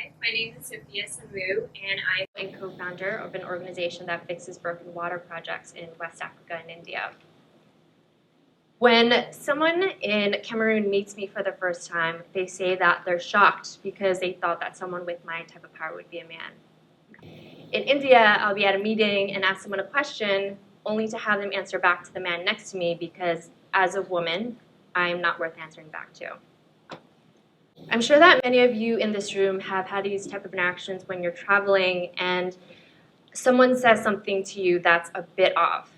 Hi, my name is Sophia Sunwoo, and I'm a co-founder of an organization that fixes broken water projects in West Africa and India. When someone in Cameroon meets me for the first time, they say that they're shocked because they thought that someone with my type of power would be a man. In India, I'll be at a meeting and ask someone a question only to have them answer back to the man next to me because as a woman, I'm not worth answering back to. I'm sure that many of you in this room have had these type of interactions when you're traveling and someone says something to you that's a bit off.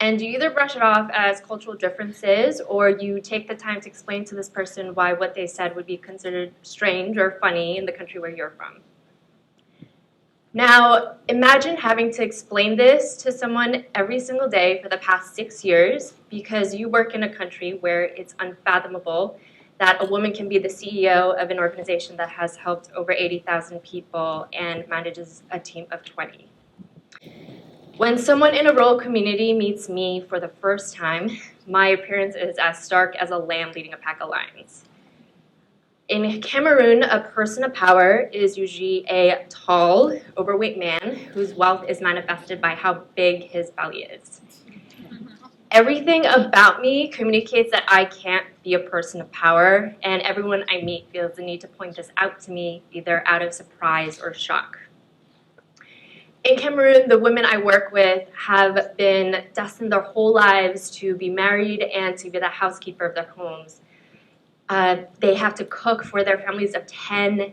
And you either brush it off as cultural differences or you take the time to explain to this person why what they said would be considered strange or funny in the country where you're from. Now, imagine having to explain this to someone every single day for the past 6 years because you work in a country where it's unfathomable that a woman can be the CEO of an organization that has helped over 80,000 people and manages a team of 20. When someone in a rural community meets me for the first time, my appearance is as stark as a lamb leading a pack of lions. In Cameroon, a person of power is usually a tall, overweight man whose wealth is manifested by how big his belly is. Everything about me communicates that I can't be a person of power, and everyone I meet feels the need to point this out to me, either out of surprise or shock. In Cameroon, the women I work with have been destined their whole lives to be married and to be the housekeeper of their homes. They have to cook for their families of 10,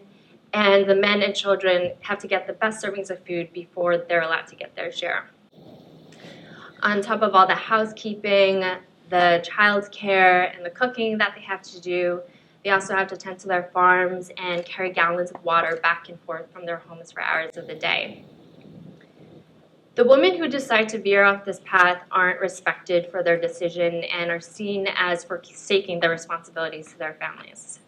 and the men and children have to get the best servings of food before they're allowed to get their share. On top of all the housekeeping, the childcare, and the cooking that they have to do, they also have to tend to their farms and carry gallons of water back and forth from their homes for hours of the day. The women who decide to veer off this path aren't respected for their decision and are seen as forsaking their responsibilities to their families.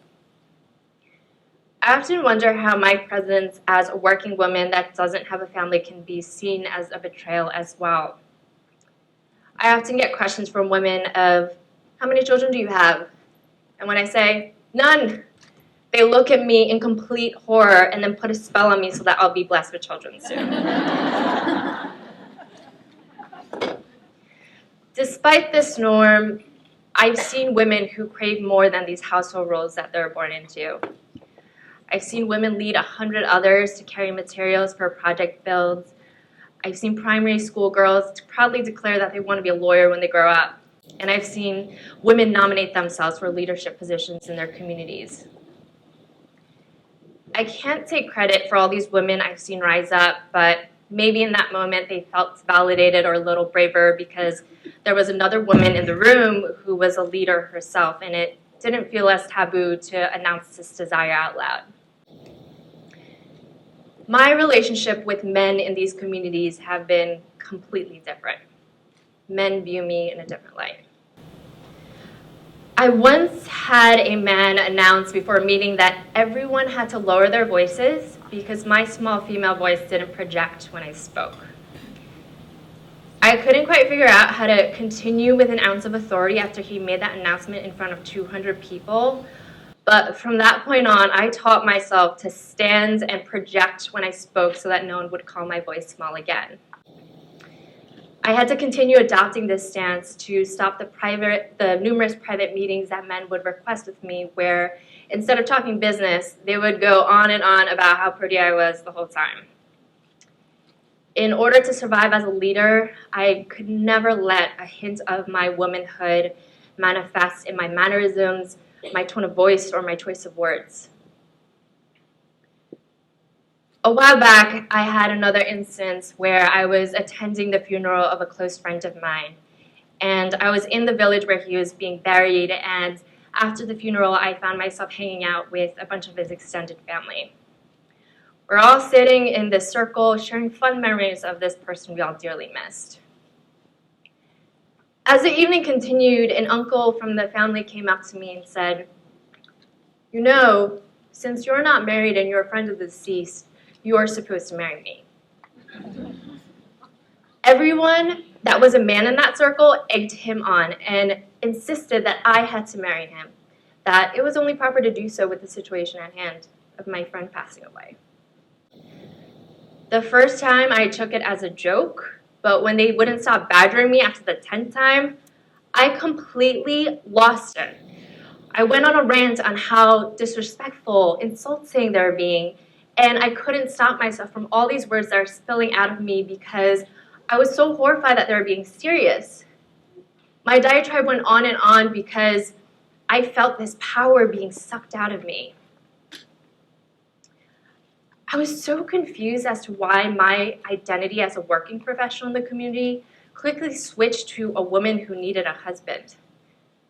I often wonder how my presence as a working woman that doesn't have a family can be seen as a betrayal as well. I often get questions from women of, how many children do you have? And when I say, none, they look at me in complete horror and then put a spell on me so that I'll be blessed with children soon. Despite this norm, I've seen women who crave more than these household roles that they're born into. I've seen women lead 100 others to carry materials for project builds. I've seen primary school girls proudly declare that they want to be a lawyer when they grow up. And I've seen women nominate themselves for leadership positions in their communities. I can't take credit for all these women I've seen rise up, but maybe in that moment they felt validated or a little braver because there was another woman in the room who was a leader herself, and it didn't feel as taboo to announce this desire out loud. My relationship with men in these communities have been completely different. Men view me in a different light. I once had a man announce before a meeting that everyone had to lower their voices because my small female voice didn't project when I spoke. I couldn't quite figure out how to continue with an ounce of authority after he made that announcement in front of 200 people. But from that point on, I taught myself to stand and project when I spoke so that no one would call my voice small again. I had to continue adopting this stance to stop the numerous private meetings that men would request with me where instead of talking business, they would go on and on about how pretty I was the whole time. In order to survive as a leader, I could never let a hint of my womanhood manifest in my mannerisms, my tone of voice, or my choice of words. A while back, I had another instance where I was attending the funeral of a close friend of mine. And I was in the village where he was being buried, and after the funeral, I found myself hanging out with a bunch of his extended family. We're all sitting in this circle, sharing fun memories of this person we all dearly missed. As the evening continued, an uncle from the family came up to me and said, "You know, since you're not married and you're a friend of the deceased, you are supposed to marry me." Everyone that was a man in that circle egged him on and insisted that I had to marry him, that it was only proper to do so with the situation at hand. of my friend passing away. The first time I took it as a joke, but when they wouldn't stop badgering me after the 10th time, I completely lost it. I went on a rant on how disrespectful, insulting they're being, and I couldn't stop myself from all these words that are spilling out of me because I was so horrified that they were being serious. My diatribe went on because I felt this power being sucked out of me. I was so confused as to why my identity as a working professional in the community quickly switched to a woman who needed a husband.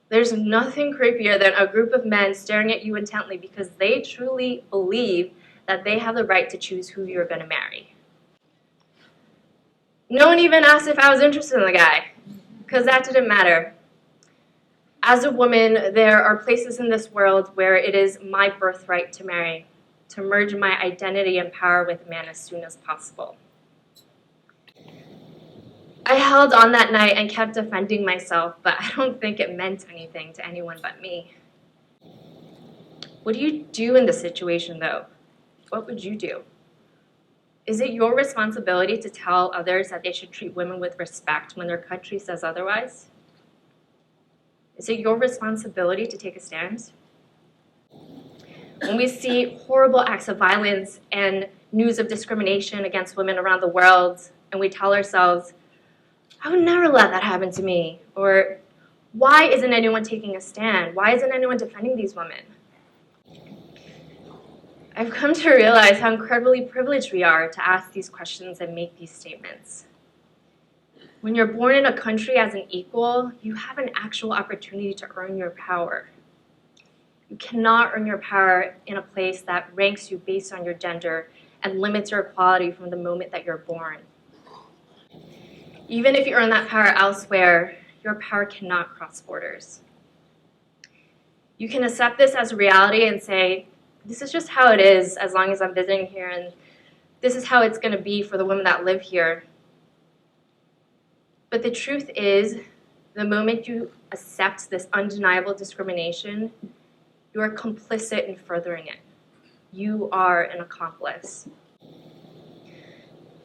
There's nothing creepier than a group of men staring at you intently because they truly believe that they have the right to choose who you're going to marry. No one even asked if I was interested in the guy, because that didn't matter. As a woman, there are places in this world where it is my birthright to marry, to merge my identity and power with a man as soon as possible. I held on that night and kept defending myself, but I don't think it meant anything to anyone but me. What do you do in this situation, though? What would you do? Is it your responsibility to tell others that they should treat women with respect when their country says otherwise? Is it your responsibility to take a stand? When we see horrible acts of violence and news of discrimination against women around the world, and we tell ourselves, I would never let that happen to me, or why isn't anyone taking a stand? Why isn't anyone defending these women? I've come to realize how incredibly privileged we are to ask these questions and make these statements. When you're born in a country as an equal, you have an actual opportunity to earn your power. You cannot earn your power in a place that ranks you based on your gender and limits your equality from the moment that you're born. Even if you earn that power elsewhere, your power cannot cross borders. You can accept this as a reality and say, this is just how it is as long as I'm visiting here, and this is how it's going to be for the women that live here. But the truth is, the moment you accept this undeniable discrimination, you are complicit in furthering it. You are an accomplice.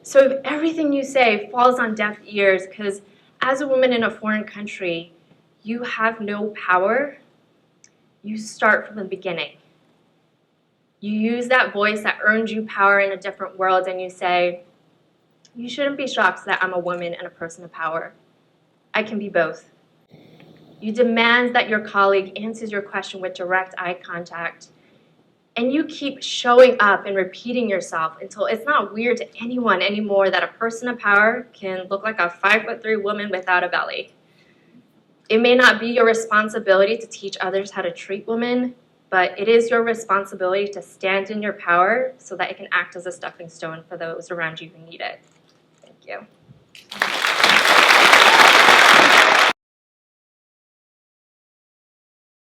So if everything you say falls on deaf ears because as a woman in a foreign country, you have no power, you start from the beginning. You use that voice that earned you power in a different world and you say, you shouldn't be shocked that I'm a woman and a person of power. I can be both. You demand that your colleague answers your question with direct eye contact. And you keep showing up and repeating yourself until it's not weird to anyone anymore that a person of power can look like a 5'3" woman without a belly. It may not be your responsibility to teach others how to treat women, but it is your responsibility to stand in your power so that it can act as a stepping stone for those around you who need it. Thank you.